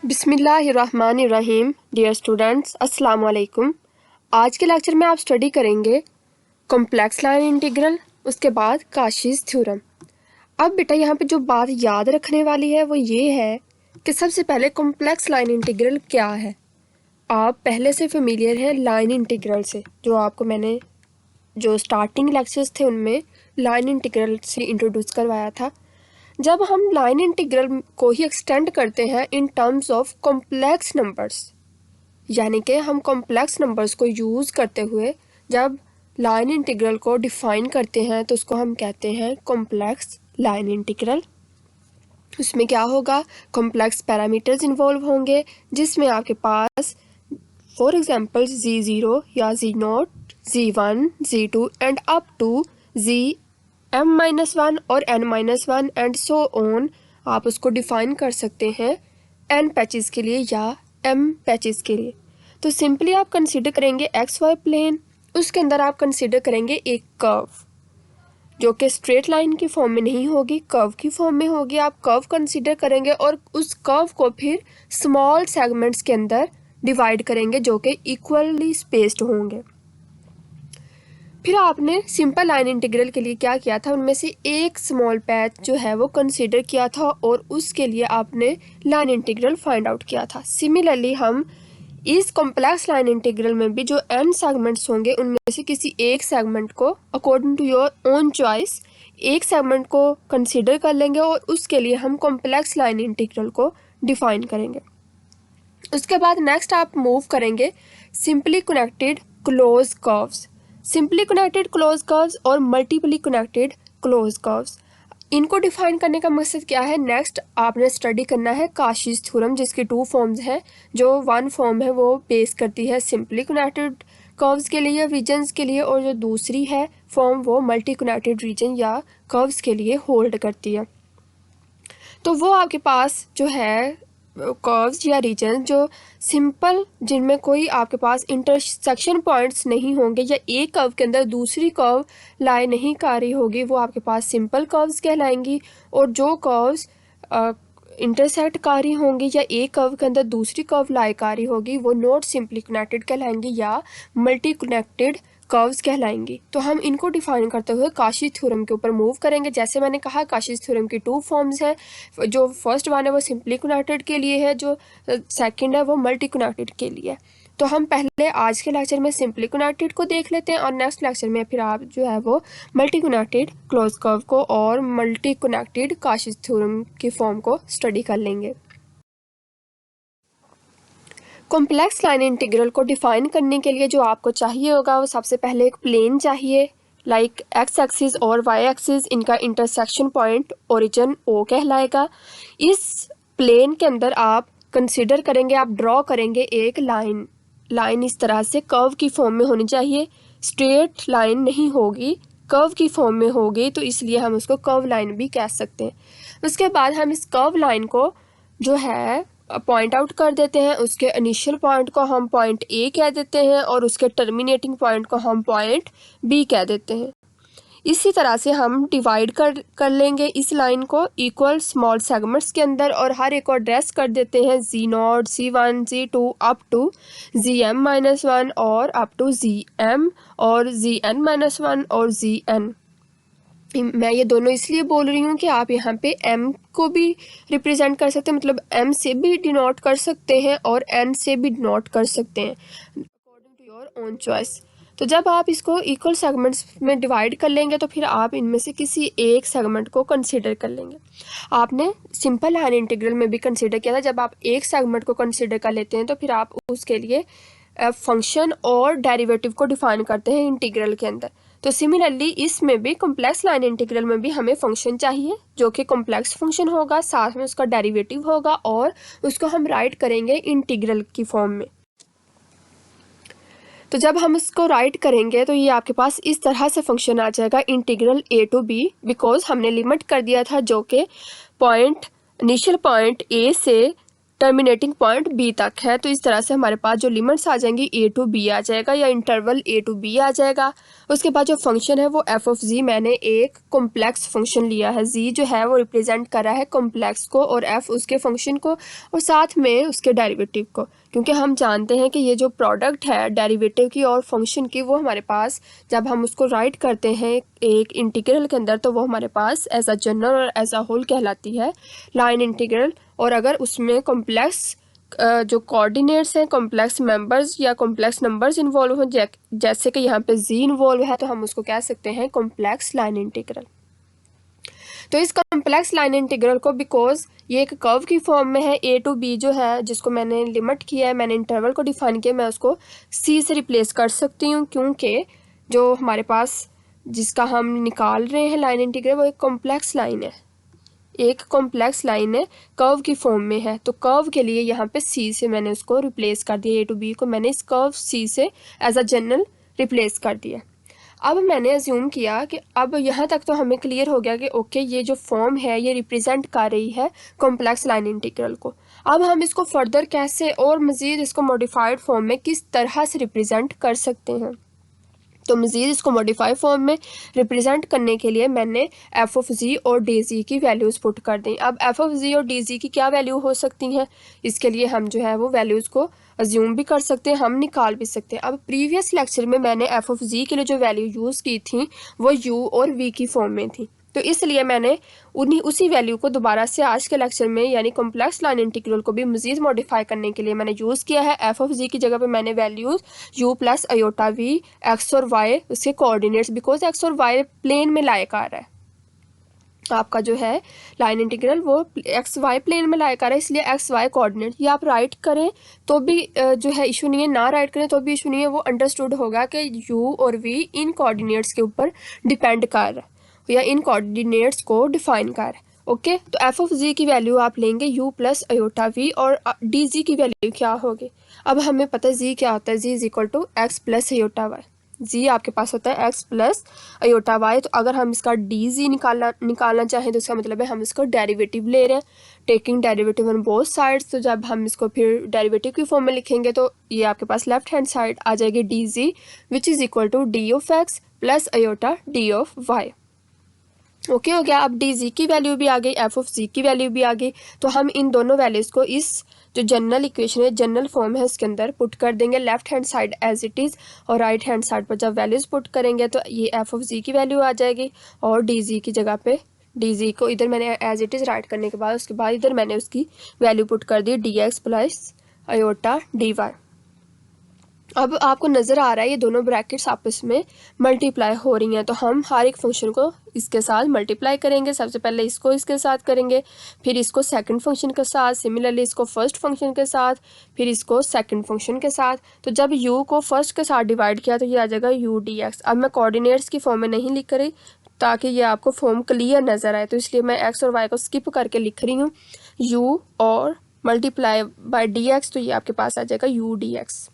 बिस्मिल्लाहिर्रहमानिर्रहीम। Dear students, अस्सलाम वालेकुम। आज के लेक्चर में आप स्टडी करेंगे कॉम्प्लेक्स लाइन इंटीग्रल, उसके बाद काशीज़ थ्योरम। अब बेटा यहाँ पे जो बात याद रखने वाली है वो ये है कि सबसे पहले कॉम्प्लेक्स लाइन इंटीग्रल क्या है। आप पहले से फेमिलियर हैं लाइन इंटीग्रल से, जो आपको मैंने जो स्टार्टिंग लेक्चर्स थे उनमें लाइन इंटीग्रल से इंट्रोड्यूस करवाया था। जब हम लाइन इंटीग्रल को ही एक्सटेंड करते हैं in terms of complex numbers, यानी कि हम कॉम्प्लेक्स नंबर्स को यूज़ करते हुए जब लाइन इंटीग्रल को डिफ़ाइन करते हैं तो उसको हम कहते हैं कॉम्प्लेक्स लाइन इंटीग्रल। उसमें क्या होगा, कॉम्प्लेक्स पैरामीटर्स इन्वॉल्व होंगे, जिसमें आपके पास फॉर एग्जांपल z0 या z0, z1, z2 and up to m-1 और n-1 एंड सो ऑन आप उसको डिफाइन कर सकते हैं n पैचेस के लिए या m पैचेस के लिए। तो सिंपली आप कंसीडर करेंगे XY प्लेन, उसके अंदर आप कंसीडर करेंगे एक कर्व जो कि स्ट्रेट लाइन की फॉर्म में नहीं होगी, कर्व की फॉर्म में होगी। आप कर्व कंसीडर करेंगे और उस कर्व को फिर स्मॉल सेगमेंट्स के अंदर डिवाइड करेंगे जो कि इक्वली स्पेस्ड होंगे। फिर आपने सिंपल लाइन इंटीग्रल के लिए क्या किया था, उनमें से एक स्मॉल पैच जो है वो कंसीडर किया था और उसके लिए आपने लाइन इंटीग्रल फाइंड आउट किया था। सिमिलरली हम इस कॉम्प्लेक्स लाइन इंटीग्रल में भी जो n सेगमेंट्स होंगे उनमें से किसी एक सेगमेंट को according to your own choice एक सेगमेंट को कंसीडर कर लेंगे और उसके लिए हम कॉम्प्लेक्स लाइन इंटीग्रल को डिफाइन करेंगे। उसके बाद नेक्स्ट आप मूव करेंगे simply connected close curves. Simply connected close curves और मल्टीपली कनेक्टेड क्लोज कर्व्स, इनको डिफाइन करने का मकसद क्या है। नेक्स्ट आपने स्टडी करना है काशीज़ थ्योरम, जिसकी टू फॉर्म्स हैं। जो वन फॉर्म है वो बेस करती है सिंपली कनेक्टेड कर्व्स के लिए, रीजन्स के लिए, और जो दूसरी है फॉर्म वो मल्टी कनेक्टेड रीजन या कर्व्स के लिए होल्ड करती है। तो वो आपके पास जो है कर्व्स या रीजन जो सिंपल, जिनमें कोई आपके पास इंटरसेक्शन पॉइंट्स नहीं होंगे या एक कर्व के अंदर दूसरी कर्व लाई नहीं कर रही होगी, वो आपके पास सिंपल कर्व्स कहलाएंगी। और जो कर्व्स इंटरसेक्ट कर रही होंगी या एक कर्व के अंदर दूसरी कर्व लाई कर रही होगी वो नॉट सिंपली कनेक्टेड कहलाएंगी या मल्टी कनेक्टेड कर्व्स कहलाएंगी। तो हम इनको डिफाइन करते हुए काशी थ्योरम के ऊपर मूव करेंगे। जैसे मैंने कहा काशी थ्योरम की टू फॉर्म्स हैं। जो फर्स्ट वन है वो सिंपली कनेक्टेड के लिए है, जो सेकंड है वो मल्टी कनेक्टेड के लिए। तो हम पहले आज के लेक्चर में सिंपली कनेक्टेड को देख लेते हैं और नेक्स्ट लेक्चर में फिर आप जो है वो मल्टी कनेक्टेड क्लोज कर्व को और मल्टी कनेक्टेड काशी थ्योरम की फॉर्म को स्टडी कर लेंगे। कॉम्प्लेक्स लाइन इंटीग्रल को डिफाइन करने के लिए जो आपको चाहिए होगा वो सबसे पहले एक प्लेन चाहिए, लाइक एक्स एक्सिस और वाई एक्सिस, इनका इंटरसेक्शन पॉइंट ओरिजिन ओ कहलाएगा। इस प्लेन के अंदर आप कंसिडर करेंगे, आप ड्रॉ करेंगे एक लाइन इस तरह से कर्व की फॉर्म में होनी चाहिए। स्ट्रेट लाइन नहीं होगी, कर्व की फॉर्म में होगी, तो इसलिए हम उसको कर्व लाइन भी कह सकते हैं। उसके बाद हम इस कर्व लाइन को जो है पॉइंट आउट कर देते हैं। उसके इनिशियल पॉइंट को हम पॉइंट ए कह देते हैं और उसके टर्मिनेटिंग पॉइंट को हम पॉइंट बी कह देते हैं। इसी तरह से हम डिवाइड कर लेंगे इस लाइन को इक्वल स्मॉल सेगमेंट्स के अंदर और हर एक को एड्रेस कर देते हैं z0, z1, z2 up to zm-1 और अप टू zm और zn-1 और zn। मैं ये दोनों इसलिए बोल रही हूँ कि आप यहाँ पे m को भी रिप्रेजेंट कर सकते हैं, मतलब m से भी डिनोट कर सकते हैं और n से भी डिनोट कर सकते हैं according to your own choice. तो जब आप इसको इक्वल सेगमेंट्स में डिवाइड कर लेंगे तो फिर आप इनमें से किसी एक सेगमेंट को कंसीडर कर लेंगे। आपने सिंपल लाइन इंटीग्रल में भी कंसीडर किया था। जब आप एक सेगमेंट को कंसीडर कर लेते हैं तो फिर आप उसके लिए फंक्शन और डेरिवेटिव को डिफाइन करते हैं इंटीग्रल के अंदर। तो सिमिलरली इसमें भी कॉम्प्लेक्स लाइन इंटीग्रल में भी हमें फंक्शन चाहिए जो कि कॉम्प्लेक्स फंक्शन होगा, साथ में उसका डेरिवेटिव होगा और उसको हम राइट करेंगे इंटीग्रल की फॉर्म में। तो जब हम इसको राइट करेंगे तो ये आपके पास इस तरह से फंक्शन आ जाएगा integral a to b, because हमने लिमिट कर दिया था जो कि पॉइंट इनिशियल पॉइंट a से टर्मिनेटिंग पॉइंट बी तक है। तो इस तरह से हमारे पास जो लिमिट्स आ जाएंगी ए टू बी आ जाएगा या इंटरवल ए टू बी आ जाएगा। उसके बाद जो फंक्शन है वो एफ ऑफ जी, मैंने एक कॉम्प्लेक्स फंक्शन लिया है। जी जो है वो रिप्रेजेंट कर रहा है कॉम्प्लेक्स को और एफ उसके फंक्शन को और साथ में उसके डेरिवेटिव को, क्योंकि हम जानते हैं कि ये जो प्रोडक्ट है डेरिवेटिव की और फंक्शन की वो हमारे पास जब हम उसको राइट करते हैं एक इंटीग्रल के अंदर तो वो हमारे पास एज अ जनरल और एज अ होल कहलाती है लाइन इंटीग्रल। और अगर उसमें कॉम्प्लेक्स जो कोऑर्डिनेट्स हैं, कॉम्प्लेक्स मेंबर्स या कॉम्प्लेक्स नंबर्स इन्वॉल्व हो, जैसे कि यहाँ पे जी इन्वॉल्व है, तो हम उसको कह सकते हैं कॉम्प्लेक्स लाइन इंटीग्रल। तो इस कॉम्प्लेक्स लाइन इंटीग्रल को बिकॉज ये एक कर्व की फॉर्म में है, ए टू बी जो है जिसको मैंने लिमिट किया है, मैंने इंटरवल को डिफाइन किया, मैं उसको सी से रिप्लेस कर सकती हूँ, क्योंकि जो हमारे पास जिसका हम निकाल रहे हैं लाइन इंटीग्रल वो एक कॉम्प्लेक्स लाइन है, एक कॉम्प्लेक्स लाइन है, कर्व की फॉर्म में है। तो कर्व के लिए यहाँ पे सी से मैंने उसको रिप्लेस कर दिया, ए टू बी को मैंने इस कर्व सी से एज अ जनरल रिप्लेस कर दिया। अब मैंने अज्यूम किया कि अब यहाँ तक तो हमें क्लियर हो गया कि ओके ये जो फॉर्म है ये रिप्रेजेंट कर रही है कॉम्प्लेक्स लाइन इंटीग्रल को। अब हम इसको फर्दर कैसे और मज़ीद इसको मॉडिफाइड फॉर्म में किस तरह से रिप्रेजेंट कर सकते हैं। तो मज़ीद इसको मॉडिफाई फॉर्म में रिप्रेजेंट करने के लिए मैंने एफ ऑफ जी और डी जी की वैल्यूज़ पुट कर दी। अब एफ ऑफ जी और डी जी की क्या वैल्यू हो सकती हैं, इसके लिए हम जो है वो वैल्यूज़ को अज्यूम भी कर सकते हैं, हम निकाल भी सकते हैं। अब प्रीवियस लेक्चर में मैंने एफ ऑफ जी के लिए जो वैल्यू यूज़ की थी वो यू और वी की फॉर्म में थी, तो इसलिए मैंने उसी वैल्यू को दोबारा से आज के लेक्चर में यानी कॉम्प्लेक्स लाइन इंटीग्रल को भी मज़ीद मॉडिफाई करने के लिए मैंने यूज़ किया है। एफ ऑफ जी की जगह पे मैंने values u plus iota v x और वाई उसके कोऑर्डिनेट्स, बिकॉज एक्स और वाई प्लेन में लायक आ रहा है, आपका जो है लाइन इंटीग्रल वो एक्स वाई प्लेन में लायक आ रहा है, इसलिए एक्स वाई कोऑर्डिनेट ये आप राइट करें तो भी जो है इशू नहीं है, ना राइट करें तो भी इशू नहीं है, वो अंडरस्टूड होगा कि यू और वी इन कोऑर्डिनेट्स के ऊपर डिपेंड कर रहा है या इन कोऑर्डिनेट्स को डिफाइन कर रहा है। ओके, तो एफ ऑफ जी की वैल्यू आप लेंगे यू प्लस अयोटा वी और डी जी की वैल्यू क्या होगी। अब हमें पता है जी क्या होता है, z is equal to x plus iota y. Z आपके पास होता है एक्स प्लस अयोटा वाई, तो अगर हम इसका डी जी निकालना चाहें तो इसका मतलब है हम इसको डेरिवेटिव ले रहे हैं, taking derivative on both sides. तो जब हम इसको फिर डेरिवेटिव की फॉर्म में लिखेंगे तो ये आपके पास लेफ्ट हैंड साइड आ जाएगी d z which is equal to d of x plus iota d of y. Okay हो गया। अब डी जी की वैल्यू भी आ गई, एफ ऑफ जी की वैल्यू भी आ गई, तो हम इन दोनों वैल्यूज़ को इस जो जनरल इक्वेशन है जनरल फॉर्म है उसके अंदर पुट कर देंगे, left hand side as it is, और राइट हैंड साइड पर जब वैल्यूज़ पुट करेंगे तो ये एफ ऑफ जी की वैल्यू आ जाएगी और डी जी की जगह पे डी जी को इधर मैंने एज इट इज़ राइट करने के बाद उसके बाद इधर मैंने उसकी वैल्यू पुट कर दी d x plus iota d y. अब आपको नज़र आ रहा है ये दोनों ब्रैकेट्स आपस में मल्टीप्लाई हो रही हैं, तो हम हर एक फंक्शन को इसके साथ मल्टीप्लाई करेंगे। सबसे पहले इसको इसके साथ करेंगे, फिर इसको सेकंड फंक्शन के साथ, सिमिलरली इसको फर्स्ट फंक्शन के साथ, फिर इसको सेकंड फंक्शन के साथ। तो जब u को फर्स्ट के साथ डिवाइड किया तो ये आ जाएगा यू डी एक्स। अब मैं कोऑर्डिनेट्स की फॉर्म में नहीं लिख रही ताकि ये आपको फॉर्म क्लियर नज़र आए, तो इसलिए मैं एक्स और वाई को स्किप करके लिख रही हूँ u और मल्टीप्लाई बाय डी एक्स, तो ये आपके पास आ जाएगा यू डी एक्स।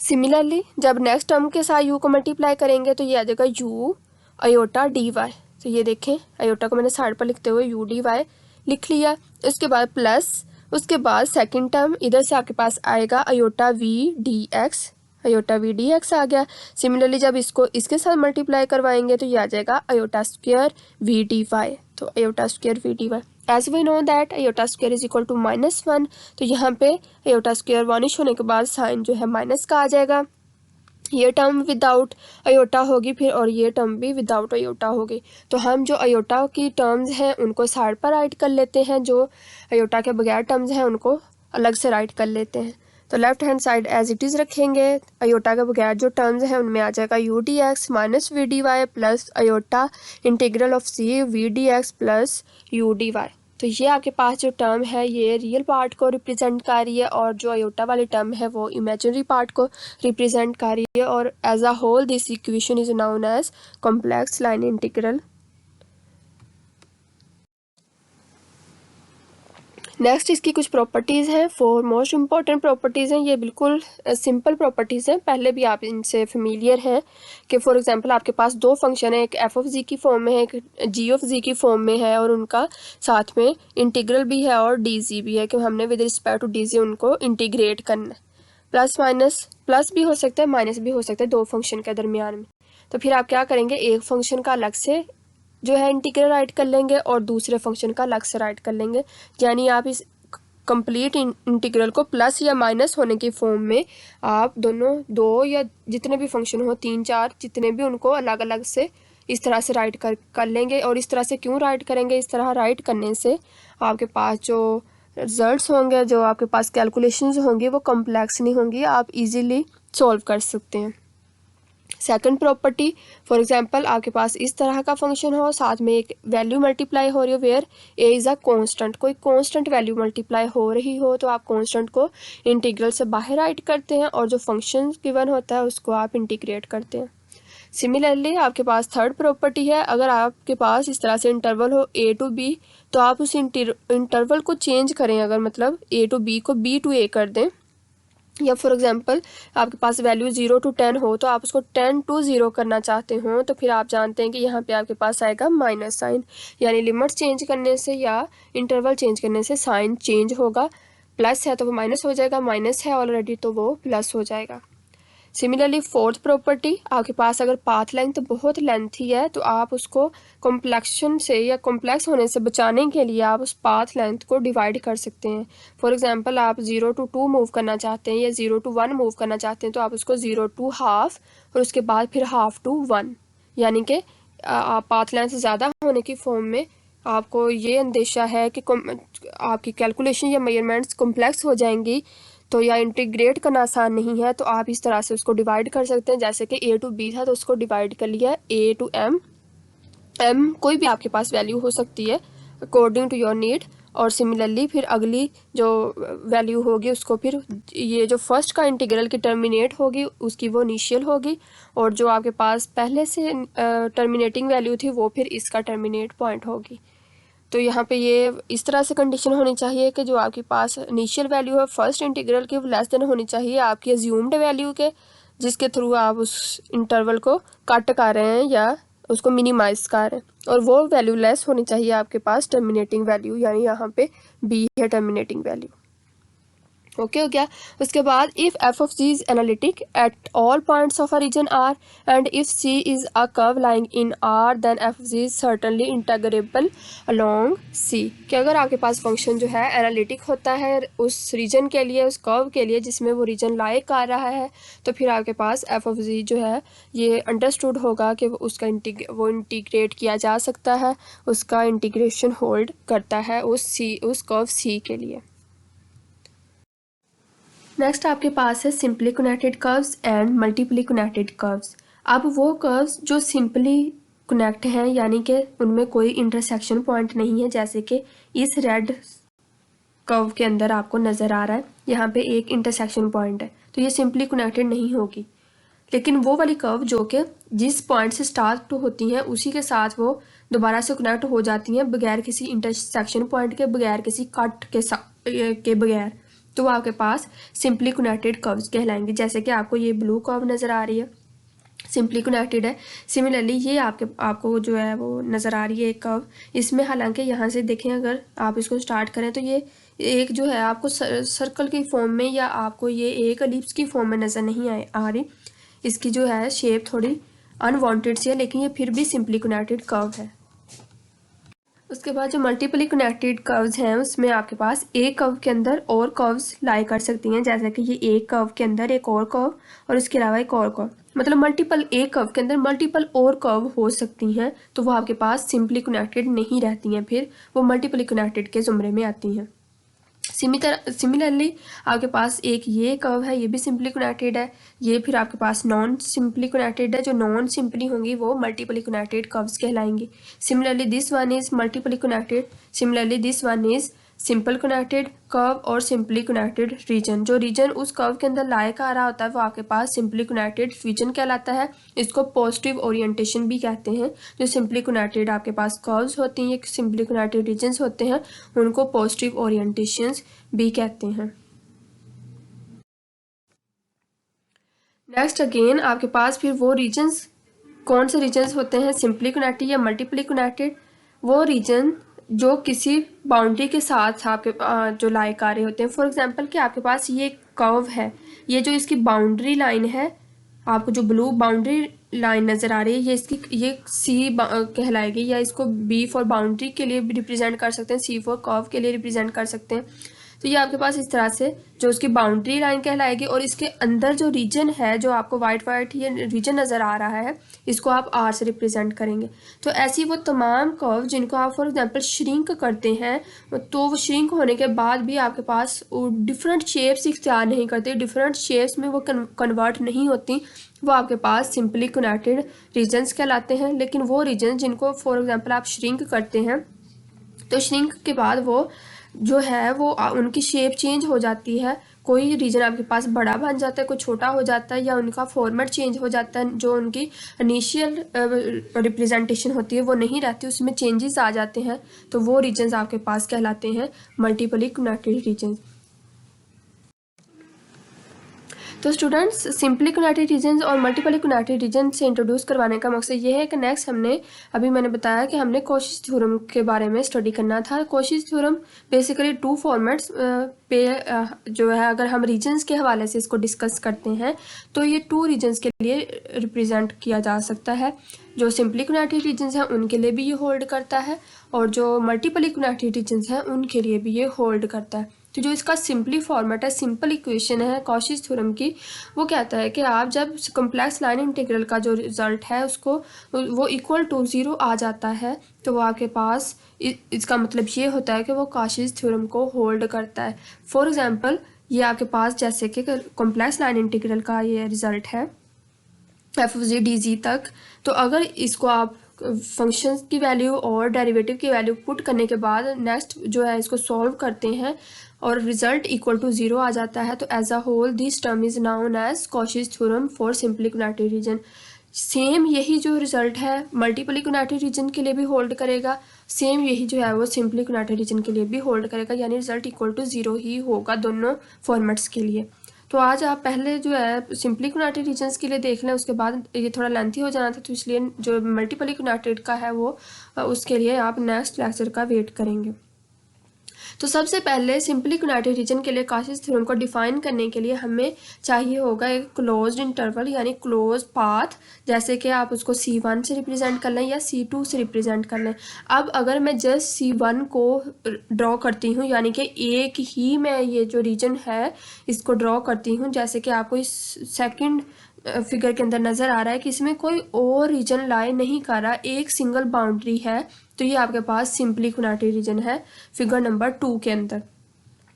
सिमिलरली जब नेक्स्ट टर्म के साथ u को मल्टीप्लाई करेंगे तो ये आ जाएगा u अयोटा डी वाई। तो ये देखें अयोटा को मैंने साइड पर लिखते हुए u डी वाई लिख लिया। उसके बाद प्लस उसके बाद सेकंड टर्म इधर से आपके पास आएगा iota v d x, iota v d x आ गया। सिमिलरली जब इसको इसके साथ मल्टीप्लाई करवाएंगे तो ये आ जाएगा iota square v d y. तो iota square v d y as we know that iota square is equal to -1, तो यहाँ पे अयोटा स्क्वायर वानिश होने के बाद साइन जो है माइनस का आ जाएगा, ये टर्म विदाउट अयोटा होगी फिर और ये टर्म भी विदाउट अयोटा होगी। तो हम जो अयोटा की टर्म्स हैं उनको साइड पर राइट कर लेते हैं, जो अयोटा के बगैर टर्म्स हैं उनको अलग से राइट कर लेते हैं। तो left hand side as it is रखेंगे, अयोटा के बगैर जो टर्म्स हैं उनमें आ जाएगा u d x minus v d y plus iota integral of c v d x plus u d y. तो ये आपके पास जो टर्म है ये रियल पार्ट को रिप्रेजेंट कर रही है और जो अयोटा वाली टर्म है वो इमेजिनरी पार्ट को रिप्रेजेंट कर रही है, और as a whole this equation is known as complex line integral. Next इसकी कुछ प्रॉपर्टीज़ हैं, 4 मोस्ट इम्पॉर्टेंट प्रॉपर्टीज़ हैं। ये बिल्कुल सिंपल प्रॉपर्टीज़ हैं, पहले भी आप इनसे फेमिलियर हैं कि फॉर एग्जांपल आपके पास दो फंक्शन है, एक एफ ऑफ जी की फॉर्म में है, एक जी ऑफ जी की फॉर्म में है, और उनका साथ में इंटीग्रल भी है और डी जी भी है कि हमने with respect to d z उनको इंटीग्रेट करना है। प्लस माइनस, प्लस भी हो सकता है माइनस भी हो सकता है दो फंक्शन के दरमियान में। तो फिर आप क्या करेंगे, एक फंक्शन का अलग से जो है इंटीग्रल राइट कर लेंगे और दूसरे फंक्शन का अलग से राइट कर लेंगे, यानी आप इस कंप्लीट इंटीग्रल को प्लस या माइनस होने की फॉर्म में आप दोनों दो या जितने भी फंक्शन हो 3 4 जितने भी उनको अलग अलग से इस तरह से राइट कर लेंगे। और इस तरह से क्यों राइट करेंगे, इस तरह राइट करने से आपके पास जो रिजल्ट्स होंगे, जो आपके पास कैलकुलेशंस होंगी वो कॉम्प्लेक्स नहीं होंगी, आप इजीली सॉल्व कर सकते हैं। सेकंड प्रॉपर्टी, फॉर एग्जांपल आपके पास इस तरह का फंक्शन हो, साथ में एक वैल्यू मल्टीप्लाई हो रही हो where a is a constant, कोई कांस्टेंट वैल्यू मल्टीप्लाई हो रही हो, तो आप कांस्टेंट को इंटीग्रल से बाहर राइट करते हैं और जो फंक्शन गिवन होता है उसको आप इंटीग्रेट करते हैं। सिमिलरली आपके पास थर्ड प्रॉपर्टी है, अगर आपके पास इस तरह से इंटरवल हो ए टू बी, तो आप उस इंटरवल को चेंज करें, अगर मतलब ए टू बी को बी टू ए कर दें, या फॉर एग्जांपल आपके पास वैल्यू 0 to 10 हो तो आप उसको 10 to 0 करना चाहते हो, तो फिर आप जानते हैं कि यहाँ पे आपके पास आएगा माइनस साइन, यानी लिमिट चेंज करने से या इंटरवल चेंज करने से साइन चेंज होगा। प्लस है तो वो माइनस हो जाएगा, माइनस है ऑलरेडी तो वो प्लस हो जाएगा। सिमिलरली फोर्थ प्रॉपर्टी, आपके पास अगर पाथ लेंथ बहुत लेंथी है तो आप उसको कॉम्प्लेक्शन से या कॉम्प्लेक्स होने से बचाने के लिए आप उस पाथ लेंथ को डिवाइड कर सकते हैं। फॉर एग्जांपल आप 0 to 2 मूव करना चाहते हैं या 0 to 1 मूव करना चाहते हैं, तो आप उसको 0 to हाफ और उसके बाद फिर हाफ to 1, यानी कि पाथ लेंथ ज़्यादा होने की फॉर्म में आपको ये अंदेशा है कि आपकी कैलकुलेशन या मेजरमेंट्स कॉम्प्लेक्स हो जाएंगी, तो या इंटीग्रेट करना आसान नहीं है, तो आप इस तरह से उसको डिवाइड कर सकते हैं। जैसे कि ए टू बी था तो उसको डिवाइड कर लिया ए टू एम, एम कोई भी आपके पास वैल्यू हो सकती है अकॉर्डिंग टू योर नीड। और सिमिलरली फिर अगली जो वैल्यू होगी उसको फिर ये जो फर्स्ट का इंटीग्रल की टर्मिनेट होगी उसकी वो इनिशियल होगी, और जो आपके पास पहले से टर्मिनेटिंग वैल्यू थी वो फिर इसका टर्मिनेट पॉइंट होगी। तो यहाँ पे ये इस तरह से कंडीशन होनी चाहिए कि जो आपके पास इनिशियल वैल्यू है फर्स्ट इंटीग्रल की वो लेस देन होनी चाहिए आपकी अज्यूम्ड वैल्यू के, जिसके थ्रू आप उस इंटरवल को कट कर रहे हैं या उसको मिनिमाइज कर रहे हैं, और वो वैल्यू लेस होनी चाहिए आपके पास टर्मिनेटिंग वैल्यू, यानी यहाँ पे बी है टर्मिनेटिंग वैल्यू। ओके हो गया। उसके बाद if f of g is analytic at all points of a region R and if C is a curve lying in R then f of g is certainly integrable along C, कि अगर आपके पास function जो है analytic होता है उस reason के लिए, उस कर्व के लिए जिसमें वो रीजन लाई कर रहा है, तो फिर आपके पास एफ ऑफ जी जो है ये अंडरस्टूड होगा कि उसका इंटीग्रेट किया जा सकता है, उसका इंटीग्रेशन होल्ड करता है उस कर्व सी के लिए। नेक्स्ट आपके पास है simply connected curves and multiply connected curves. अब वो कर्व्स जो सिंपली कनेक्ट हैं, यानी कि उनमें कोई इंटरसेक्शन पॉइंट नहीं है, जैसे कि इस रेड कर्व के अंदर आपको नज़र आ रहा है यहाँ पे एक इंटरसेक्शन पॉइंट है, तो ये सिंपली कनेक्टेड नहीं होगी। लेकिन वो वाली कर्व जो कि जिस पॉइंट से स्टार्ट होती हैं उसी के साथ वो दोबारा से कनेक्ट हो जाती हैं बगैर किसी इंटरसेक्शन पॉइंट के, बगैर किसी कट के बगैर, तो वो आपके पास सिंपली कनेक्टेड कर्व्स कहलाएंगे। जैसे कि आपको ये ब्लू कर्व नज़र आ रही है, सिंपली कनेक्टेड है। सिमिलरली ये आपको जो है वो नज़र आ रही है एक कर्व, इसमें हालांकि यहाँ से देखें अगर आप इसको स्टार्ट करें तो ये एक जो है आपको सर्कल की फॉर्म में या आपको ये एक एलिप्स की फॉर्म में नज़र नहीं आ रही, इसकी जो है शेप थोड़ी अनवांटेड सी है, लेकिन ये फिर भी सिंपली कनेक्टेड कर्व है। उसके बाद जो मल्टीपली कनेक्टेड कर्व्स हैं उसमें आपके पास एक कर्व के अंदर और कर्व्स लाई कर सकती हैं, जैसे कि ये एक कर्व के अंदर एक और कर्व और इसके अलावा एक और कर्व, मतलब मल्टीपल एक कर्व के अंदर मल्टीपल और कर्व हो सकती हैं, तो वो आपके पास सिंपली कनेक्टेड नहीं रहती हैं, फिर वो मल्टीपली कनेक्टेड के ज़ुमरे में आती हैं। सिमिलरली आपके पास एक ये कर्व है, ये भी सिंपली कनेक्टेड है, ये फिर आपके पास नॉन सिंपली कनेक्टेड है, जो नॉन सिंपली होंगी वो मल्टीपली कनेक्टेड कर्व्स कहलाएंगी। Similarly this one is multiply connected, similarly this one is simple connected curve और सिंपली कनेक्टेड रीजन। जो रीजन उस कर्व के अंदर लाए का आ रहा होता है वो आपके पास सिंपली कनेक्टेड रीजन कहलाता है। इसको पॉजिटिव ओरिएंटेशन भी कहते हैं। जो सिंपली कनेक्टेड आपके पास कर्व्स होती हैं, सिंपली कनेक्टेड रीजन्स होते हैं, उनको पॉजिटिव ओरिएंटेशंस भी कहते हैं। नेक्स्ट अगेन आपके पास फिर वो रीजन्स, कौन से रीजन्स होते हैं सिंपली कनेक्टेड या मल्टीपली कनेक्टेड? वो रीजन जो किसी बाउंड्री के साथ आपके जो लाई आ रहे होते हैं। फॉर एग्जांपल कि आपके पास ये कर्व है, ये जो इसकी बाउंड्री लाइन है, आपको जो ब्लू बाउंड्री लाइन नज़र आ रही है, ये इसकी ये सी कहलाएगी, या इसको बी फॉर बाउंड्री के लिए भी रिप्रेजेंट कर सकते हैं, सी फॉर कर्व के लिए रिप्रेजेंट कर सकते हैं। तो ये आपके पास इस तरह से जो उसकी बाउंड्री लाइन कहलाएगी, और इसके अंदर जो रीजन है, जो आपको वाइट वाइट ये रीजन नज़र आ रहा है, इसको आप आर से रिप्रेजेंट करेंगे। तो ऐसी वो तमाम कर्व जिनको आप फॉर एग्जांपल श्रिंक करते हैं, तो वो श्रिंक होने के बाद भी आपके पास डिफरेंट शेप्स इख्तियार नहीं करते, डिफरेंट शेप्स में वो कन्वर्ट नहीं होती, वो आपके पास सिंपली कनेक्टेड रीजन्स कहलाते हैं। लेकिन वो रीजन जिनको फॉर एग्जांपल आप श्रिंक करते हैं, तो श्रिंक के बाद वो जो है वो उनकी शेप चेंज हो जाती है। कोई रीजन आपके पास बड़ा बन जाता है, कोई छोटा हो जाता है, या उनका फॉर्मेट चेंज हो जाता है। जो उनकी इनिशियल रिप्रेजेंटेशन होती है वो नहीं रहती, उसमें चेंजेस आ जाते हैं। तो वो रीजन्स आपके पास कहलाते हैं मल्टीपली कनेक्टेड रीजन्स। तो स्टूडेंट्स, सिंपली कनेक्टेड रीजन्स और मल्टीपली कनेक्टेड रीजन से इंट्रोड्यूस करवाने का मकसद ये है कि नेक्स्ट मैंने बताया कि हमने कोशिश थ्योरम के बारे में स्टडी करना था। कोशिश थ्योरम बेसिकली टू फॉर्मेट्स पे जो है, अगर हम रीजन्स के हवाले से इसको डिस्कस करते हैं तो ये टू रीजन्स के लिए रिप्रेजेंट किया जा सकता है। जो सिंपली कनेक्टेड रीजन्स हैं उनके लिए भी ये होल्ड करता है, और जो मल्टीपली कनेक्टेड रीजन्स हैं उनके लिए भी ये होल्ड करता है। तो जो इसका सिंपली फॉर्मेट है, सिंपल इक्वेशन है कॉशीज थ्योरम की, वो कहता है कि आप जब कॉम्प्लेक्स लाइन इंटीग्रल का जो रिजल्ट है उसको वो इक्वल टू 0 आ जाता है, तो वो आपके पास इसका मतलब ये होता है कि वो कॉशीज थ्योरम को होल्ड करता है। फॉर एग्जांपल, ये आपके पास जैसे कि कॉम्प्लेक्स लाइन इंटीग्रल का ये रिजल्ट है f(z) dz तक, तो अगर इसको आप फंक्शन की वैल्यू और डेरिवेटिव की वैल्यू पुट करने के बाद नेक्स्ट जो है इसको सॉल्व करते हैं और रिजल्ट इक्वल टू 0 आ जाता है, तो as a whole this term is known as Cauchy's theorem for simply connected region. Same यही जो रिजल्ट है मल्टीपली कनेक्टेड रीजन के लिए भी होल्ड करेगा, सेम यही जो है वो सिंपली कनेक्टेड रीजन के लिए भी होल्ड करेगा, यानी रिजल्ट इक्वल टू 0 ही होगा दोनों फॉर्मेट्स के लिए। तो आज आप पहले जो है सिंपली कनेक्टेड रीजन्स के लिए देख लें, उसके बाद ये थोड़ा लेंथी हो जाना था, तो इसलिए जो मल्टीपली कनेक्टेड का है वो उसके लिए आप नेक्स्ट लेक्चर का वेट करेंगे। तो सबसे पहले सिंपली कनेक्टेड रीजन के लिए कॉशीज थ्योरम को डिफाइन करने के लिए हमें चाहिए होगा एक क्लोज्ड इंटरवल यानी क्लोज पाथ, जैसे कि आप उसको C1 से रिप्रेजेंट कर लें या C2 से रिप्रेजेंट कर लें। अब अगर मैं जस्ट C1 को ड्रॉ करती हूँ, यानी कि एक ही मैं ये जो रीजन है इसको ड्रॉ करती हूँ, जैसे कि आपको इस सेकंड फिगर के अंदर नज़र आ रहा है कि इसमें कोई और रीजन लाई नहीं कर रहा, एक सिंगल बाउंड्री है, तो ये आपके पास सिंपली कनेक्टेड रीजन है फिगर नंबर 2 के अंदर।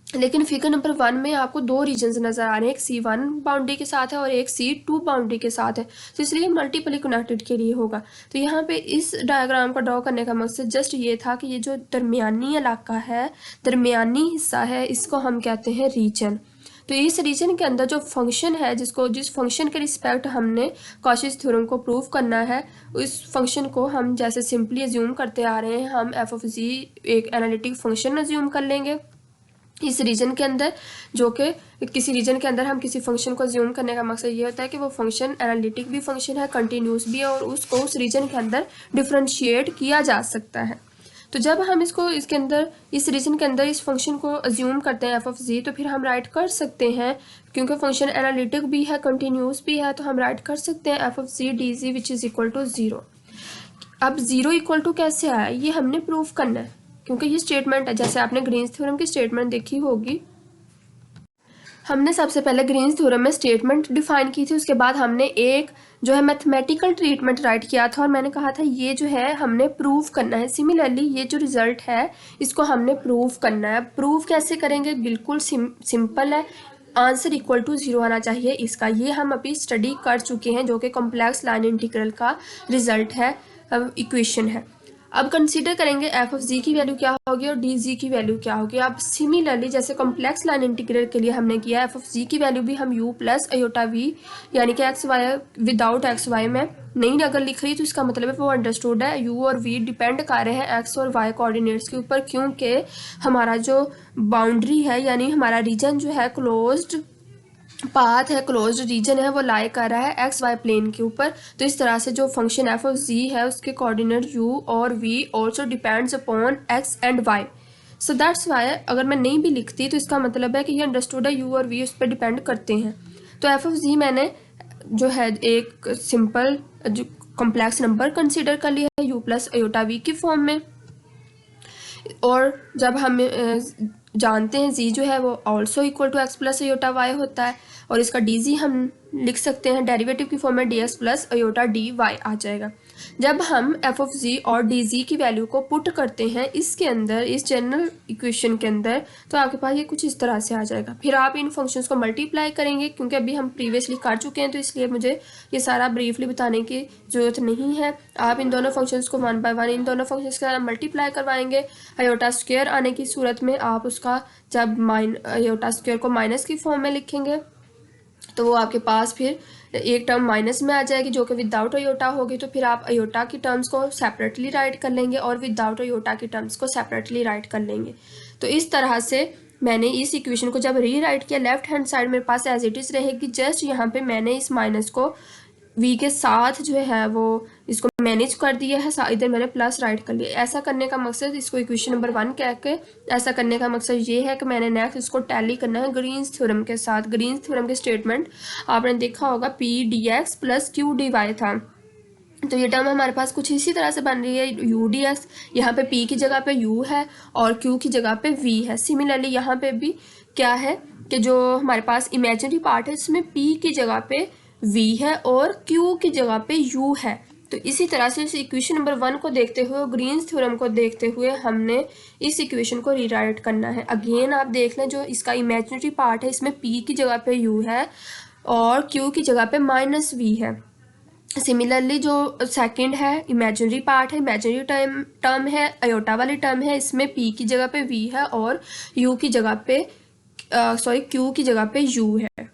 लेकिन फिगर नंबर 1 में आपको दो रीजन्स नज़र आ रहे हैं, एक C1 बाउंड्री के साथ है और एक C2 बाउंड्री के साथ है, तो इसलिए मल्टीपली कनेक्टेड के लिए होगा। तो यहाँ पे इस डायग्राम को ड्रॉ करने का मकसद जस्ट ये था कि ये जो दरमियानी इलाका है, दरमियानी हिस्सा है, इसको हम कहते हैं रीजन। तो इस रीजन के अंदर जो फंक्शन है, जिस फंक्शन के रिस्पेक्ट हमने कॉशीज थ्योरम को प्रूव करना है, उस फंक्शन को हम जैसे सिंपली अज्यूम करते आ रहे हैं, हम f(z) एक एनालिटिक फंक्शन अज्यूम कर लेंगे इस रीजन के अंदर, जो कि किसी रीजन के अंदर हम किसी फंक्शन को अज्यूम करने का मकसद ये होता है कि वो फंक्शन एनालिटिक भी फंक्शन है, कंटिन्यूस भी है, और उसको उस रीजन के अंदर डिफ्रेंशिएट किया जा सकता है। तो जब हम इसके अंदर इस रीजन के अंदर इस फंक्शन को अज्यूम करते हैं f(z), तो फिर हम राइट कर सकते हैं, क्योंकि फंक्शन एनालिटिक भी है, कंटिन्यूस भी है, तो हम राइट कर सकते हैं f(z) dz which is equal to 0। अब 0 इक्वल टू कैसे आया, ये हमने प्रूफ करना है, क्योंकि ये स्टेटमेंट है, जैसे आपने ग्रीन्स थ्योरम की स्टेटमेंट देखी होगी। हमने सबसे पहले ग्रीन्स थ्योरम में स्टेटमेंट डिफाइन की थी, उसके बाद हमने एक जो है मैथमेटिकल ट्रीटमेंट राइट किया था, और मैंने कहा था ये जो है हमने प्रूव करना है। सिमिलरली ये जो रिजल्ट है इसको हमने प्रूव करना है। प्रूव कैसे करेंगे, बिल्कुल सिंपल है, आंसर इक्वल टू 0 आना चाहिए इसका। ये हम अभी स्टडी कर चुके हैं, जो कि कॉम्प्लेक्स लाइन इंटीग्रल का रिजल्ट है, इक्वेशन है। अब कंसीडर करेंगे एफ ऑफ जी की वैल्यू क्या होगी और डी जी की वैल्यू क्या होगी। अब सिमिलरली जैसे कॉम्प्लेक्स लाइन इंटीग्रल के लिए हमने किया, एफ ऑफ जी की वैल्यू भी हम यू प्लस अयोटा वी यानी कि x y without x y में नहीं अगर लिख रही तो इसका मतलब है वो अंडरस्टूड है। यू और वी डिपेंड कर रहे हैं एक्स और वाई कोऑर्डिनेट्स के ऊपर, क्योंकि हमारा जो बाउंड्री है यानी हमारा रीजन जो है क्लोज्ड पाथ है, क्लोज्ड रीजन है, वो लाई कर रहा है एक्स वाई प्लेन के ऊपर। तो इस तरह से जो फंक्शन एफ ऑफ जी है उसके कोऑर्डिनेट यू और v also depends upon x and y. So that's why अगर मैं नहीं भी लिखती तो इसका मतलब है कि ये अंडरस्टूड है, यू और वी उस पर डिपेंड करते हैं। तो एफ ऑफ जी मैंने जो है एक सिंपल जो कॉम्प्लेक्स नंबर कंसिडर कर लिया है यू प्लस अयोटा वी की फॉर्म में। और जब हम जानते हैं जी जो है वो also equal to x plus iota y होता है, और इसका डी जी हम लिख सकते हैं डेरिवेटिव की फॉर्म में d x plus iota d y आ जाएगा। जब हम एफ ऑफ जी और डी जी की वैल्यू को पुट करते हैं इसके अंदर, इस जनरल इक्वेशन के अंदर, तो आपके पास ये कुछ इस तरह से आ जाएगा। फिर आप इन फंक्शंस को मल्टीप्लाई करेंगे, क्योंकि अभी हम प्रीवियसली कर चुके हैं तो इसलिए मुझे ये सारा ब्रीफली बताने की ज़रूरत नहीं है। आप इन दोनों फंक्शंस को वन बाय वन इन दोनों फंक्शंस के साथ मल्टीप्लाई करवाएंगे। अयोटा स्क्वायर आने की सूरत में आप उसका जब अयोटा स्क्वायर को माइनस की फॉर्म में लिखेंगे तो वो आपके पास फिर एक टर्म माइनस में आ जाएगी जो कि विदाउट अयोटा होगी। तो फिर आप अयोटा की टर्म्स को सेपरेटली राइट कर लेंगे और विदाउट अयोटा की टर्म्स को सेपरेटली राइट कर लेंगे। तो इस तरह से मैंने इस इक्वेशन को जब री राइट किया, लेफ्ट हैंड साइड मेरे पास एज इट इज़ रहेगी। जस्ट यहाँ पे मैंने इस माइनस को वी के साथ जो है वो इसको मैनेज कर दिया है, इधर मैंने प्लस राइट कर लिया। ऐसा करने का मकसद, इसको इक्वेशन नंबर 1 कह के ऐसा करने का मकसद ये है कि मैंने नेक्स्ट इसको टैली करना है ग्रीन्स थ्योरम के साथ। ग्रीन्स थ्योरम के स्टेटमेंट आपने देखा होगा p d x plus q d y था, तो ये टर्म हमारे पास कुछ इसी तरह से बन रही है यू डी एक्स। यहाँ पे पी की जगह पे यू है और क्यू की जगह पे वी है। सिमिलरली यहाँ पे भी क्या है कि जो हमारे पास इमेजिनरी पार्ट है इसमें पी की जगह पे v है और q की जगह पे u है। तो इसी तरह से इस इक्वेशन नंबर 1 को देखते हुए, ग्रीन्स थ्योरम को देखते हुए हमने इस इक्वेशन को रीराइट करना है। अगेन आप देख लें जो इसका इमेजिनरी पार्ट है इसमें p की जगह पे u है और q की जगह पे माइनस v है। सिमिलरली जो सेकंड है इमेजिनरी पार्ट है, इमेजिनरी टर्म है, अयोटा वाली टर्म है, इसमें p की जगह पे v है और u की जगह पे q की जगह पे u है।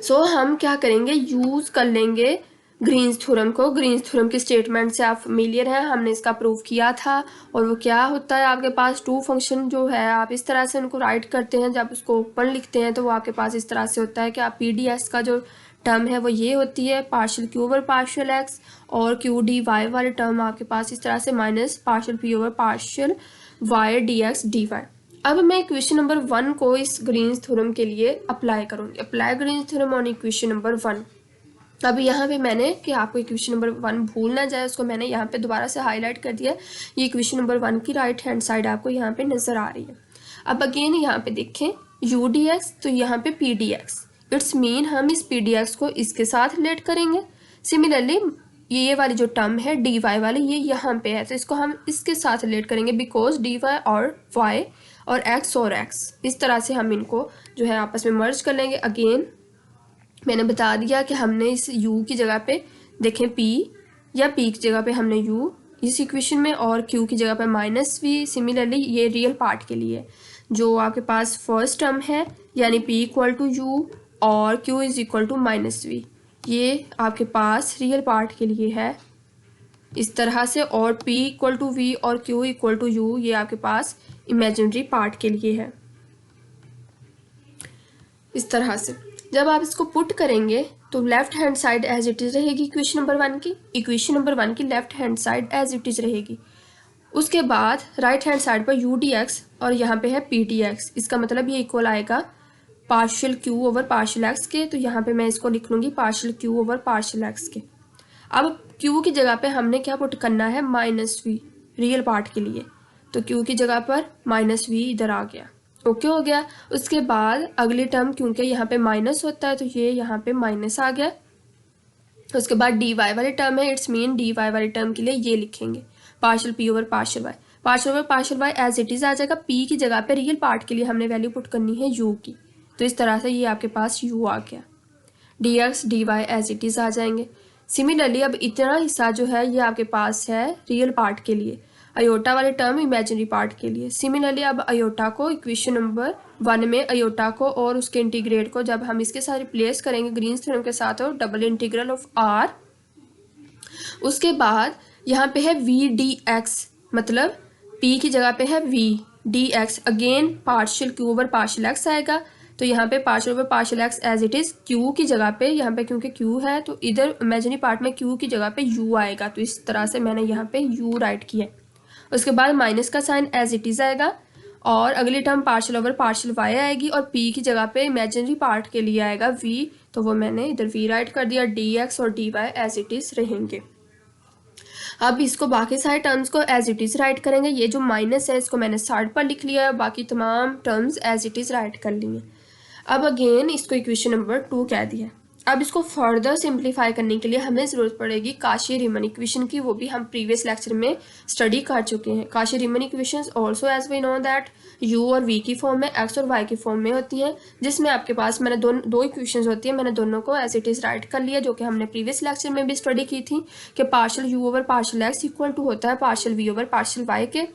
सो हम क्या करेंगे, यूज़ कर लेंगे ग्रीन्स थ्योरम को। ग्रीन्स थ्योरम के स्टेटमेंट से आप फेमिलियर हैं, हमने इसका प्रूव किया था। और वो क्या होता है, आपके पास टू फंक्शन जो है आप इस तरह से उनको राइट करते हैं, जब उसको ओपन लिखते हैं तो वो आपके पास इस तरह से होता है कि आप पी डी एक्स का जो टर्म है वो ये होती है partial q over partial x, और क्यू डी वाई वाली टर्म आपके पास इस तरह से minus partial P over partial y d x d y. अब मैं इक्वेशन नंबर 1 को इस ग्रीन्स थ्योरम के लिए अप्लाई करूँगी। Apply Green's theorem on equation number 1। अब यहाँ पे मैंने कि आपको इक्वेशन नंबर 1 भूल ना जाए उसको मैंने यहाँ पे दोबारा से हाईलाइट कर दिया। ये इक्वेशन नंबर 1 की राइट हैंड साइड आपको यहाँ पे नज़र आ रही है। अब अगेन यहाँ पे देखें यू डी एक्स तो यहाँ पे P d x, it's mean हम इस पी डी एक्स को इसके साथ रिलेट करेंगे। सिमिलरली ये वाली जो टर्म है डी वाई वाली ये यहाँ पे है तो इसको हम इसके साथ रिलेट करेंगे, बिकॉज डी वाई और वाई और x और x इस तरह से हम इनको जो है आपस में मर्ज कर लेंगे। अगेन मैंने बता दिया कि हमने इस u की जगह पे देखें p या p की जगह पे हमने u इस इक्वेशन में और q की जगह पे माइनस v। सिमिलरली ये रियल पार्ट के लिए जो आपके पास फर्स्ट टर्म है यानी p इक्वल टू u और q is equal to minus v, ये आपके पास रियल पार्ट के लिए है इस तरह से, और p इक्वल टू v और q इक्वल टू u ये आपके पास इमेजिनरी पार्ट के लिए है इस तरह से। जब आप इसको पुट करेंगे तो left hand side as it is रहेगी इक्वेशन नंबर 1 की, इक्वेशन नंबर 1 की left hand side as it is रहेगी। उसके बाद राइट हैंड साइड पर यू डी एक्स और यहाँ पे है पी डी एक्स, इसका मतलब ये इक्वल आएगा partial q over partial x के। तो यहाँ पे मैं इसको लिख लूँगी partial q over partial x के। अब क्यू की जगह पे हमने क्या पुट करना है, माइनस वी रियल पार्ट के लिए, तो क्यू की जगह पर माइनस वी इधर आ गया, ओके हो गया। उसके बाद अगली टर्म क्योंकि यहाँ पे माइनस होता है तो ये यहाँ पे माइनस आ गया। उसके बाद डी वाई वाली टर्म है, इट्स मीन डी वाई वाली टर्म के लिए ये लिखेंगे partial P over partial y, partial over partial y as it is आ जाएगा। पी की जगह पे रियल पार्ट के लिए हमने वैल्यू पुट करनी है यू की, तो इस तरह से ये आपके पास यू आ गया। D x d y as it is आ जाएंगे। सिमिलरली अब इतना हिस्सा जो है ये आपके पास है रियल पार्ट के लिए, अयोटा वाले टर्म इमेजिनरी पार्ट के लिए। सिमिलरली अब अयोटा को इक्वेशन नंबर 1 में अयोटा को और उसके इंटीग्रेट को जब हम इसके साथ रिप्लेस करेंगे ग्रीन्स थ्योरम के साथ और डबल इंटीग्रल ऑफ आर, उसके बाद यहाँ पे है वी डी एक्स, मतलब p की जगह पे है v d x, again partial q over partial x आएगा। तो यहाँ पे partial over partial x as it is q की जगह पे, यहाँ पे क्योंकि q है तो इधर इमेजिनरी पार्ट में q की जगह पे u आएगा, तो इस तरह से मैंने यहाँ पे u राइट किया। उसके बाद माइनस का साइन एज इट इज़ आएगा और अगली term partial over partial y आएगी और p की जगह पे इमेजिनरी पार्ट के लिए आएगा v, तो वो मैंने इधर v राइट कर दिया। dx और dy एज इट इज़ रहेंगे। अब इसको बाकी सारे टर्म्स को एज इट इज़ राइट करेंगे। ये जो माइनस है इसको मैंने साइड पर लिख लिया है, बाकी तमाम terms as it is write कर लिए। अब अगेन इसको इक्वेशन नंबर 2 कह दिया। अब इसको फर्दर सिंप्लीफाई करने के लिए हमें ज़रूरत पड़ेगी काशी रीमन इक्वेशन की, वो भी हम प्रीवियस लेक्चर में स्टडी कर चुके हैं। Cauchy Riemann equations also as we know that u और v की फॉर्म में, x और y की फॉर्म में होती हैं, जिसमें आपके पास मैंने दो इक्वेशंस होती हैं, मैंने दोनों को एज इट इज़ राइट कर लिया, जो कि हमने प्रीवियस लेक्चर में भी स्टडी की थी कि partial u over partial x equal to होता है partial v over partial y के,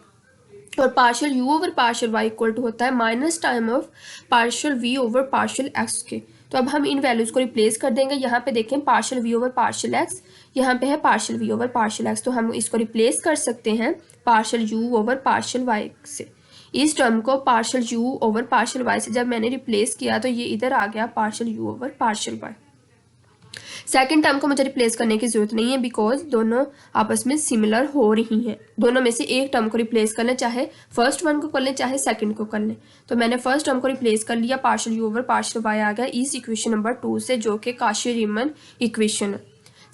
और partial u over partial y equal to होता है minus time of partial v over partial x के। तो अब हम इन वैल्यूज़ को रिप्लेस कर देंगे। यहाँ पे देखें partial v over partial x, यहाँ पे है partial v over partial x, तो हम इसको रिप्लेस कर सकते हैं partial u over partial y से। इस टर्म को partial u over partial y से जब मैंने रिप्लेस किया तो ये इधर आ गया partial u over partial y। Second term को मुझे रिप्लेस करने की जरूरत नहीं है बिकॉज दोनों आपस में सिमिलर हो रही हैं। दोनों में से एक टर्म को रिप्लेस कर लें, चाहे फर्स्ट वन को कर लें चाहे सेकंड को कर लें। तो मैंने फर्स्ट टर्म को रिप्लेस कर लिया, partial u over partial y आ गया इस इक्वेशन नंबर 2 से, जो कि काशी रीमन इक्वेशन है।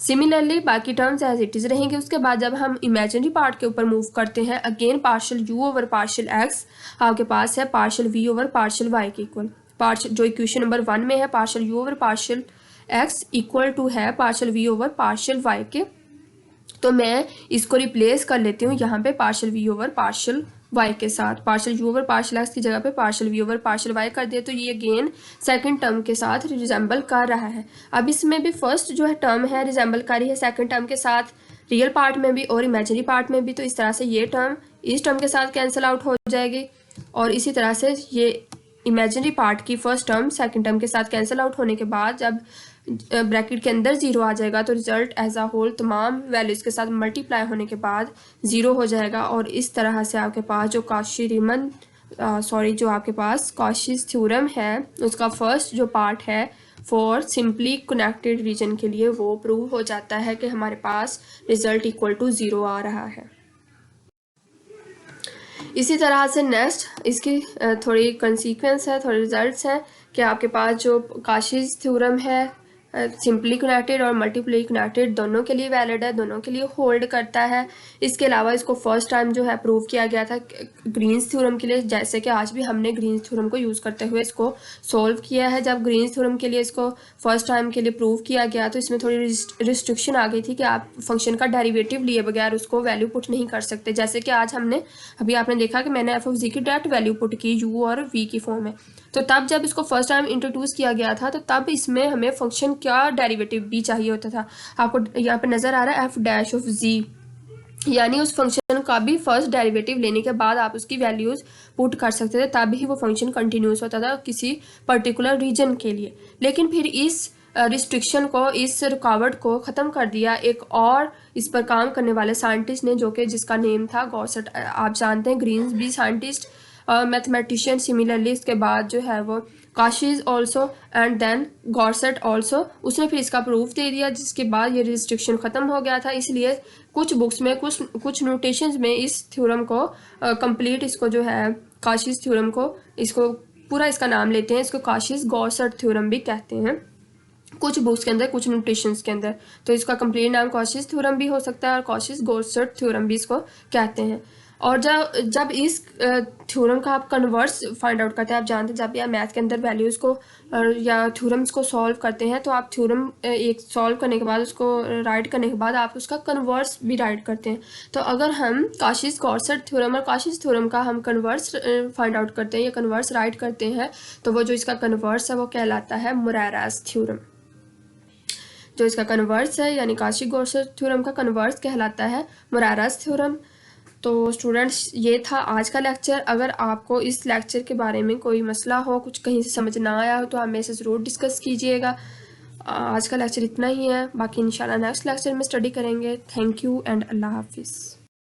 सिमिलरली बाकी टर्म्स एज इट इज़ रहेंगे। उसके बाद जब हम इमेजिनरी पार्ट के ऊपर मूव करते हैं, again partial u over partial x आपके पास है partial v over partial y के इक्वल। पार्शियल जो इक्वेशन नंबर 1 में है partial u over partial x equal to है partial v over partial y के, तो मैं इसको रिप्लेस कर लेती हूँ यहाँ पे partial v over partial y के साथ। Partial u over partial x की जगह पे partial v over partial y कर दिया, तो ये अगेन सेकंड टर्म के साथ रिजेंबल कर रहा है। अब इसमें भी फर्स्ट जो है टर्म है रिजेंबल कर रही है सेकंड टर्म के साथ, रियल पार्ट में भी और इमेजिनरी पार्ट में भी। तो इस तरह से ये टर्म इस टर्म के साथ कैंसिल आउट हो जाएगी और इसी तरह से ये इमेजिनरी पार्ट की फर्स्ट टर्म सेकंड टर्म के साथ कैंसिल आउट होने के बाद जब ब्रैकेट के अंदर जीरो आ जाएगा तो रिजल्ट एज अ होल तमाम वैल्यूज़ के साथ मल्टीप्लाई होने के बाद ज़ीरो हो जाएगा। और इस तरह से आपके पास जो काशी रीमन जो आपके पास काशीज़ थ्योरम है उसका फर्स्ट जो पार्ट है फॉर सिंपली कनेक्टेड रीजन के लिए वो प्रूव हो जाता है कि हमारे पास रिजल्ट इक्वल टू ज़ीरो आ रहा है। इसी तरह से नेक्स्ट इसकी थोड़ी कंसीक्वेंस है, थोड़े रिजल्ट्स हैं कि आपके पास जो काशीज़ थ्योरम है सिंपली कनेक्टेड और मल्टीपली कनेक्टेड दोनों के लिए वैलिड है, दोनों के लिए होल्ड करता है। इसके अलावा इसको फर्स्ट टाइम जो है प्रूव किया गया था ग्रीन्स थ्योरम के लिए, जैसे कि आज भी हमने ग्रीन्स थ्योरम को यूज़ करते हुए इसको सॉल्व किया है। जब ग्रीन्स थ्योरम के लिए इसको फर्स्ट टाइम के लिए प्रूव किया गया तो इसमें थोड़ी रिस्ट्रिक्शन आ गई थी कि आप फंक्शन का डेरिवेटिव लिए बगैर उसको वैल्यू पुट नहीं कर सकते। जैसे कि आज हमने अभी आपने देखा कि मैंने एफ ऑफ जी की डायरेक्ट वैल्यू पुट की यू और वी की फॉर्म में, तो तब जब इसको फर्स्ट टाइम इंट्रोड्यूस किया गया था तो तब इसमें हमें फंक्शन क्या डेरिवेटिव भी चाहिए होता था। आपको यहाँ पे नज़र आ रहा है एफ डैश ऑफ जी, यानी उस फंक्शन का भी फर्स्ट डेरिवेटिव लेने के बाद आप उसकी वैल्यूज़ पुट कर सकते थे, तभी वो फंक्शन कंटिन्यूस होता था किसी पर्टिकुलर रीजन के लिए। लेकिन फिर इस रिस्ट्रिक्शन को, इस रुकावट को ख़त्म कर दिया एक और इस पर काम करने वाले साइंटिस्ट ने, जो कि जिसका नेम था गॉसेट। आप जानते हैं ग्रीन्स भी साइंटिस्ट मैथमेटिशियन। सिमिलरली इसके बाद जो है वो Cauchy's also and then Goursat also, उसने फिर इसका प्रूफ दे दिया, जिसके बाद ये रिस्ट्रिक्शन ख़त्म हो गया था। इसलिए कुछ बुक्स में कुछ नोटेशंस में इस थ्योरम को कंप्लीट इसको जो है काशीज़ थ्योरम को इसको पूरा इसका नाम लेते हैं, इसको काशीज़ गॉर्सेट थ्योरम भी कहते हैं कुछ बुक्स के अंदर, कुछ नोटेशंस के अंदर। तो इसका कंप्लीट नाम काशीज़ थ्योरम भी हो सकता है और काशीज़ गॉर्सेट थ्योरम भी इसको कहते हैं। और जब इस थ्योरम का आप कन्वर्स फाइंड आउट करते हैं, आप जानते हैं जब भी आप मैथ के अंदर वैल्यूज़ को या थ्योरम्स को सॉल्व करते हैं तो आप थ्योरम एक सॉल्व करने के बाद उसको राइट करने के बाद आप उसका कन्वर्स भी राइट करते हैं। तो अगर हम काशीज़ गॉर्सेट थ्योरम और काशीज़ थ्योरम का हम कन्वर्स फाइंड आउट करते हैं या कन्वर्स राइट करते हैं तो वो जो इसका कन्वर्स है वो कहलाता है मोरेरास थ्योरम। जो इसका कन्वर्स है यानी काशी-गौसर थ्योरम का कन्वर्स कहलाता है मोरारस थ्योरम। तो स्टूडेंट्स ये था आज का लेक्चर। अगर आपको इस लेक्चर के बारे में कोई मसला हो, कुछ कहीं से समझ ना आया हो, तो आप मेरे से ज़रूर डिस्कस कीजिएगा। आज का लेक्चर इतना ही है, बाकी इंशाल्लाह नेक्स्ट लेक्चर में स्टडी करेंगे। थैंक यू एंड अल्लाह हाफिज़।